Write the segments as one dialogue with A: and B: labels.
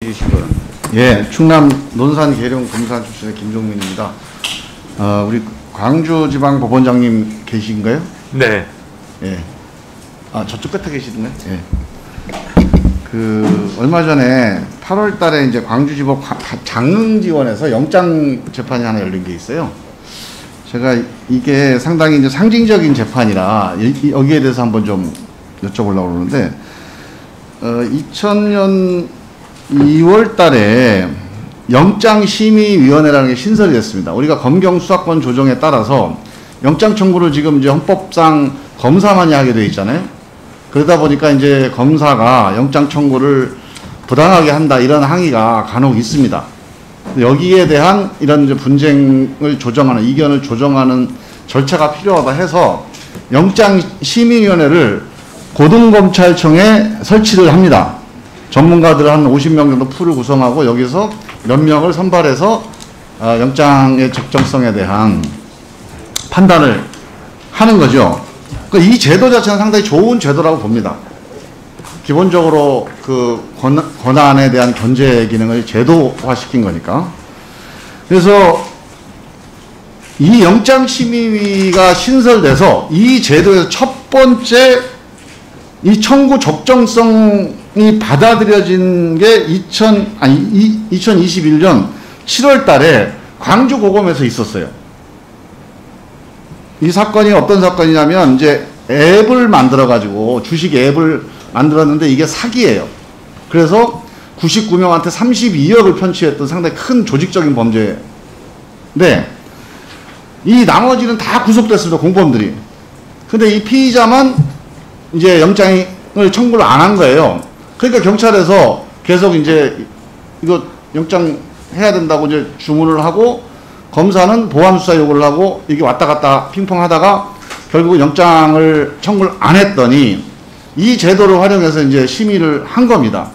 A: 주시기 바랍니다.
B: 예, 충남 논산 계룡 검사 출신의 김종민입니다. 우리 광주지방법원장님 계신가요?
A: 네.
B: 예. 아, 저쪽 끝에 계시던가요? 예. 얼마 전에 8월 달에 이제 광주지법 장흥지원에서 영장 재판이 하나 열린 게 있어요. 제가 이게 상당히 이제 상징적인 재판이라 여기에 대해서 한번 좀 여쭤보려고 그러는데, 2000년 2월 달에 영장심의위원회라는 게 신설이 됐습니다. 우리가 검경 수사권 조정에 따라서 영장 청구를 지금 이제 헌법상 검사만이 하게 되어 있잖아요. 그러다 보니까 이제 검사가 영장 청구를 부당하게 한다, 이런 항의가 간혹 있습니다. 여기에 대한 이런 이제 분쟁을 조정하는, 이견을 조정하는 절차가 필요하다 해서 영장심의위원회를 고등검찰청에 설치를 합니다. 전문가들 한 50명 정도 풀을 구성하고 여기서 몇 명을 선발해서 영장의 적정성에 대한 판단을 하는 거죠. 그러니까 이 제도 자체는 상당히 좋은 제도라고 봅니다. 기본적으로 그 권한에 대한 견제 기능을 제도화시킨 거니까. 그래서 이 영장심의위가 신설돼서 이 제도에서 첫 번째 이 청구 적정성이 받아들여진 게 2021년 7월 달에 광주고검에서 있었어요. 이 사건이 어떤 사건이냐면, 이제 앱을 만들어가지고, 주식 앱을 만들었는데 이게 사기예요. 그래서 99명한테 32억을 편취했던 상당히 큰 조직적인 범죄인데, 이 나머지는 다 구속됐습니다, 공범들이. 근데 이 피의자만 이제 영장을 청구를 안 한 거예요. 그러니까 경찰에서 계속 이제 이거 영장 해야 된다고 이제 주문을 하고, 검사는 보완수사 요구를 하고, 이게 왔다 갔다 핑퐁 하다가 결국 영장을 청구를 안 했더니 이 제도를 활용해서 이제 심의를 한 겁니다.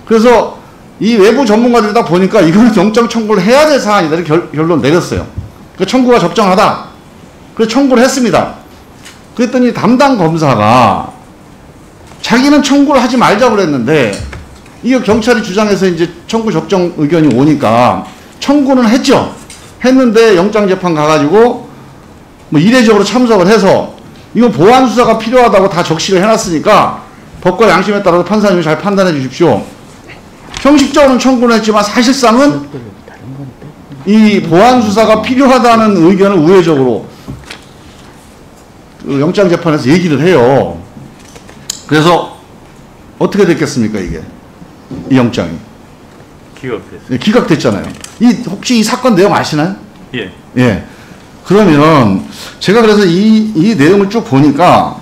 B: 그래서 이 외부 전문가들이 다 보니까 이거는 영장 청구를 해야 될 사안이다, 이렇게 결론 내렸어요. 그 청구가 적정하다. 그래서 청구를 했습니다. 그랬더니 담당 검사가 자기는 청구를 하지 말자고 그랬는데, 이거 경찰이 주장해서 이제 청구 적정 의견이 오니까 청구는 했죠. 했는데 영장재판 가가지고 뭐 이례적으로 참석을 해서 이거 보완수사가 필요하다고 다 적시를 해놨으니까 법과 양심에 따라서 판사님이 잘 판단해 주십시오. 형식적으로는 청구는 했지만 사실상은 이 보완수사가 필요하다는 의견을 우회적으로 그 영장재판에서 얘기를 해요. 그래서 어떻게 됐겠습니까, 이게? 이 영장이.
A: 기각됐어요.
B: 네, 기각됐잖아요. 혹시 이 사건 내용 아시나요?
A: 예.
B: 예. 그러면 제가 그래서 이 내용을 쭉 보니까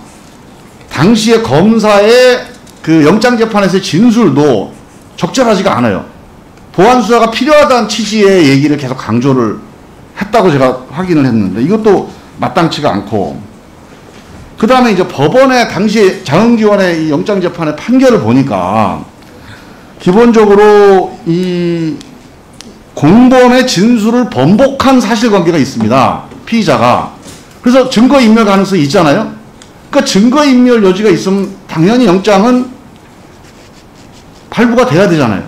B: 당시에 검사의 그 영장재판에서의 진술도 적절하지가 않아요. 보완수사가 필요하다는 취지의 얘기를 계속 강조를 했다고 제가 확인을 했는데, 이것도 마땅치가 않고, 그 다음에 이제 법원의 당시에 장흥지원의 이 영장재판의 판결을 보니까 기본적으로 이 공범의 진술을 번복한 사실관계가 있습니다, 피의자가. 그래서 증거인멸 가능성이 있잖아요. 그러니까 증거인멸 여지가 있으면 당연히 영장은 발부가 돼야 되잖아요.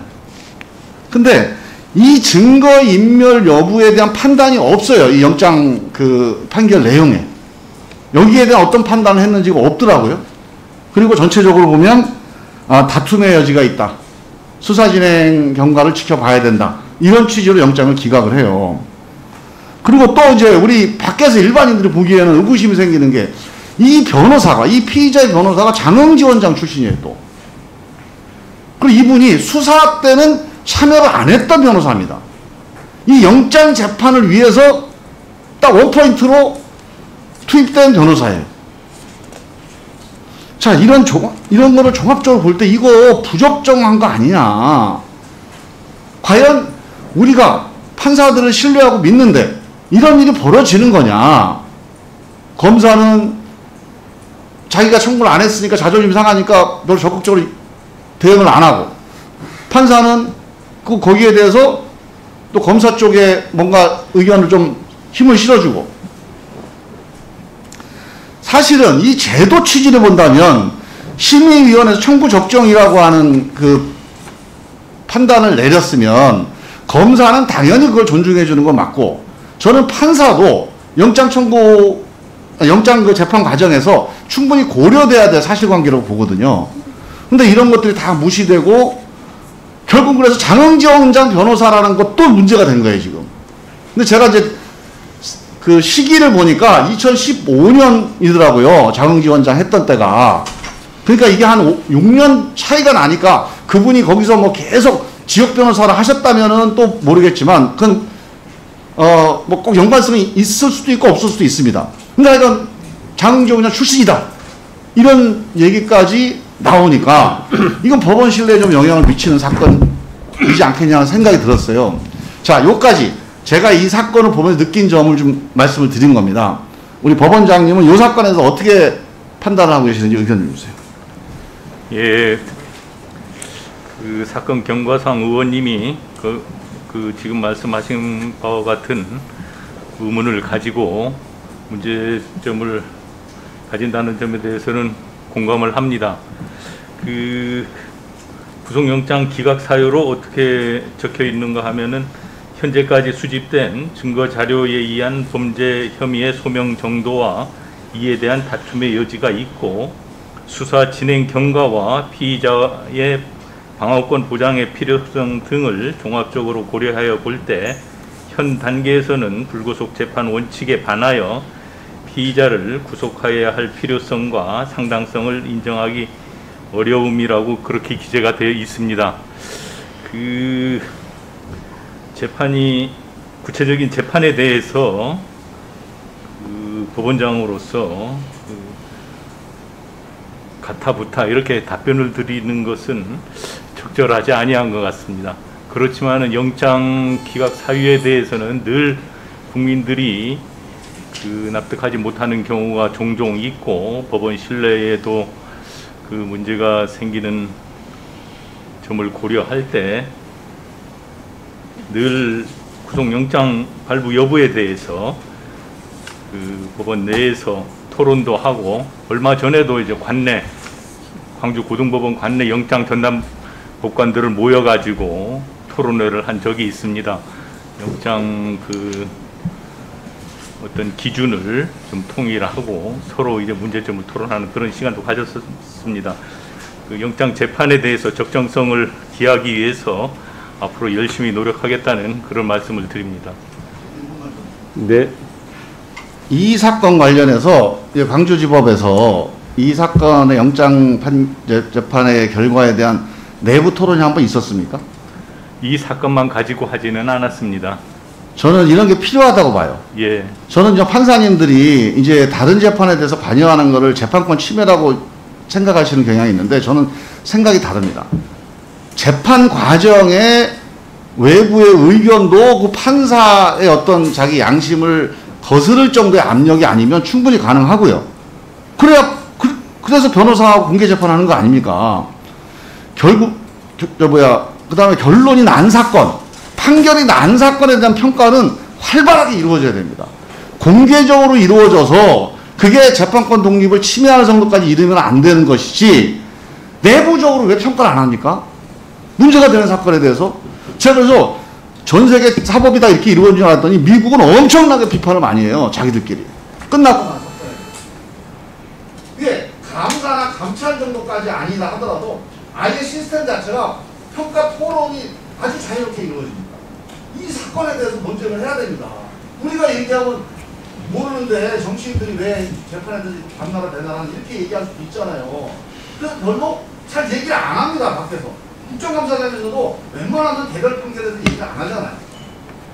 B: 근데 이 증거인멸 여부에 대한 판단이 없어요, 이 영장 그 판결 내용에. 여기에 대한 어떤 판단을 했는지가 없더라고요. 그리고 전체적으로 보면 다툼의 여지가 있다, 수사 진행 경과를 지켜봐야 된다, 이런 취지로 영장을 기각을 해요. 그리고 또 이제 우리 밖에서 일반인들이 보기에는 의구심이 생기는 게, 이 변호사가, 이 피의자의 변호사가 장흥지원장 출신이에요, 또. 그리고 이분이 수사 때는 참여를 안 했던 변호사입니다. 이 영장 재판을 위해서 딱 원포인트로 투입된 변호사예요. 자, 이런 거를 종합적으로 볼 때 이거 부적정한 거 아니냐. 과연 우리가 판사들을 신뢰하고 믿는데 이런 일이 벌어지는 거냐. 검사는 자기가 청구를 안 했으니까 자존심 상하니까 별로 적극적으로 대응을 안 하고, 판사는 거기에 대해서 또 검사 쪽에 뭔가 의견을 좀 힘을 실어주고. 사실은 이 제도 취지를 본다면 심의위원회에서 청구 적정이라고 하는 그 판단을 내렸으면 검사는 당연히 그걸 존중해 주는 건 맞고, 저는 판사도 영장 그 재판 과정에서 충분히 고려돼야 될 사실관계라고 보거든요. 근데 이런 것들이 다 무시되고 결국 그래서 장흥지원 원장 변호사라는 것도 문제가 된 거예요, 지금. 근데 제가 이제 그 시기를 보니까 2015년이더라고요. 장흥지원장 했던 때가. 그러니까 이게 한 6년 차이가 나니까 그분이 거기서 뭐 계속 지역 변호사를 하셨다면은 또 모르겠지만, 그건, 뭐 꼭 연관성이 있을 수도 있고 없을 수도 있습니다. 근데 하여간 장흥지원장 출신이다. 이런 얘기까지 나오니까 이건 법원 신뢰에 좀 영향을 미치는 사건이지 않겠냐는 생각이 들었어요. 자, 요까지 제가 이 사건을 보면서 느낀 점을 좀 말씀을 드린 겁니다. 우리 법원장님은 이 사건에서 어떻게 판단을 하고 계시는지 의견 좀 주세요.
A: 예, 그 사건 경과상 의원님이 그 지금 말씀하신 바와 같은 의문을 가지고 문제점을 가진다는 점에 대해서는 공감을 합니다. 그 구속영장 기각 사유로 어떻게 적혀 있는가 하면은 현재까지 수집된 증거 자료에 의한 범죄 혐의의 소명 정도와 이에 대한 다툼의 여지가 있고, 수사 진행 경과와 피의자의 방어권 보장의 필요성 등을 종합적으로 고려하여 볼 때 현 단계에서는 불구속 재판 원칙에 반하여 피의자를 구속하여야 할 필요성과 상당성을 인정하기 어려움이라고 그렇게 기재가 되어 있습니다. 그 재판이 구체적인 재판에 대해서 그 법원장으로서 가타부타 이렇게 답변을 드리는 것은 적절하지 아니한 것 같습니다. 그렇지만은 영장 기각 사유에 대해서는 늘 국민들이 그 납득하지 못하는 경우가 종종 있고, 법원 신뢰에도 그 문제가 생기는 점을 고려할 때 늘 구속영장 발부 여부에 대해서 그 법원 내에서 토론도 하고, 얼마 전에도 이제 광주 고등법원 관내 영장 전담 법관들을 모여가지고 토론회를 한 적이 있습니다. 영장 그 어떤 기준을 좀 통일하고 서로 이제 문제점을 토론하는 그런 시간도 가졌습니다. 그 영장 재판에 대해서 적정성을 기하기 위해서 앞으로 열심히 노력하겠다는 그런 말씀을 드립니다.
B: 네. 이 사건 관련해서 광주지법에서 이 사건의 영장 재판의 결과에 대한 내부 토론이 한번 있었습니까?
A: 이 사건만 가지고 하지는 않았습니다.
B: 저는 이런 게 필요하다고 봐요.
A: 예.
B: 저는 이제 판사님들이 이제 다른 재판에 대해서 관여하는 것을 재판권 침해라고 생각하시는 경향이 있는데, 저는 생각이 다릅니다. 재판 과정에 외부의 의견도 그 판사의 어떤 자기 양심을 거스를 정도의 압력이 아니면 충분히 가능하고요. 그래서 변호사하고 공개 재판하는 거 아닙니까? 결국, 그 다음에 결론이 난 사건, 판결이 난 사건에 대한 평가는 활발하게 이루어져야 됩니다. 공개적으로 이루어져서 그게 재판권 독립을 침해하는 정도까지 이르면 안 되는 것이지, 내부적으로 왜 평가를 안 합니까? 문제가 되는 사건에 대해서. 제가 그래서 전 세계 사법이 다 이렇게 이루어지지 않았더니 미국은 엄청나게 비판을 많이 해요. 자기들끼리. 끝나고 나서. 이게 감사나 감찰 정도까지 아니다 하더라도 아예 시스템 자체가 평가 토론이 아주 자유롭게 이루어집니다. 이 사건에 대해서 논쟁을 해야 됩니다. 우리가 얘기하면 모르는데 정치인들이 왜 재판에 대해서 반나라 대나라 이렇게 얘기할 수도 있잖아요. 그래서 별로 잘 얘기를 안 합니다. 밖에서. 국정감사장에서도 웬만하면 개별 판결에서 얘기를 안 하잖아요.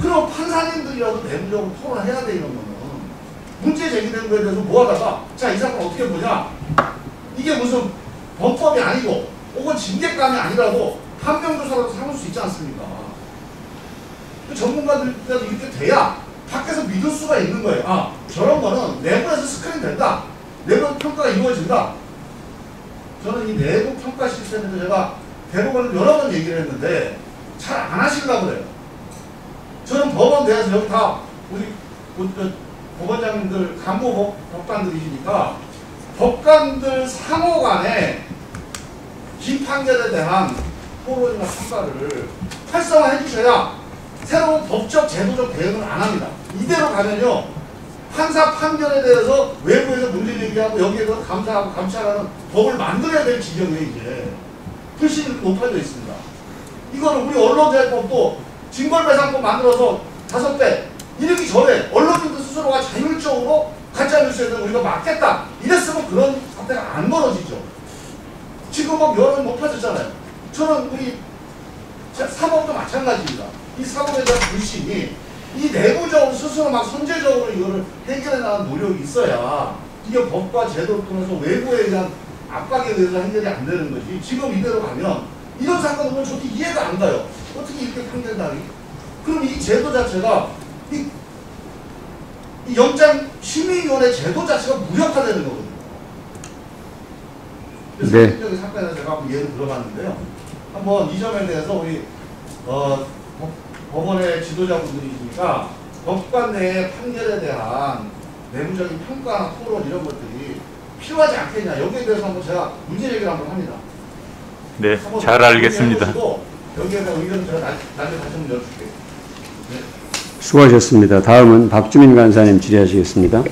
B: 그럼 판사님들이라도 내부적으로 토론을 해야 돼. 이런 거는 문제 제기된 거에 대해서 뭐 하다가 자, 이 사건 어떻게 보냐, 이게 무슨 범법이 아니고 혹은 징계감이 아니라도 판명조사라도 삼을 수 있지 않습니까? 그 전문가들께도 이렇게 돼야 밖에서 믿을 수가 있는 거예요. 아, 저런 거는 내부에서 스크린 된다, 내부 평가가 이루어진다. 저는 이 내부 평가 시스템에서 제가 대법원을 여러 번 얘기를 했는데 잘 안 하시려고 그래요. 저는 법원 내에서 여기 다 우리 법원장님들 간부 법관들이시니까 법관들 상호 간에 긴 판결에 대한 토론이나 평가를 활성화해 주셔야 새로운 법적 제도적 대응을 안 합니다. 이대로 가면요, 판사 판결에 대해서 외부에서 문제 제기하고 여기에서 감사하고 감찰하는 법을 만들어야 될 지경에 이제 훨씬 높아져 있습니다. 이거는 우리 언론자유법도 징벌배상법 만들어서 5배 이러기 전에 언론인들 스스로가 자율적으로 가짜뉴스에는 우리가 막겠다 이랬으면 그런 사태가 안 벌어지죠. 지금 막 여론이 높아졌잖아요. 저는 우리 사법도 마찬가지입니다. 이 사법에 대한 불신이 이 내부적으로 스스로 막 선제적으로 이거를 해결해 나가는 노력이 있어야 이게 법과 제도를 통해서 외부에 대한 압박에 의해서 해결이 안 되는 거지. 지금 이대로 가면 이런 사건을 보면 저도 이해가 안 가요. 어떻게 이렇게 판결하기? 그럼 이 제도 자체가 이 영장심의위원회 제도 자체가 무력화되는 거거든요. 그래서
C: 네.
B: 실질적인 사건에서 제가 한번 예를 들어봤는데요. 한번 이 점에 대해서 우리 법원의 지도자분들이니까 법관 내의 판결에 대한 내부적인 평가나 토론 이런 것들이 필요하지 않겠냐. 여기에 대해서 한번 제가 문제 제기를 한번 합니다.
A: 네, 잘 알겠습니다.
B: 여기에 대한 의견은 제가 나중에 다시 한번 여쭐게요. 네.
C: 수고하셨습니다. 다음은 박주민 간사님 질의하시겠습니다.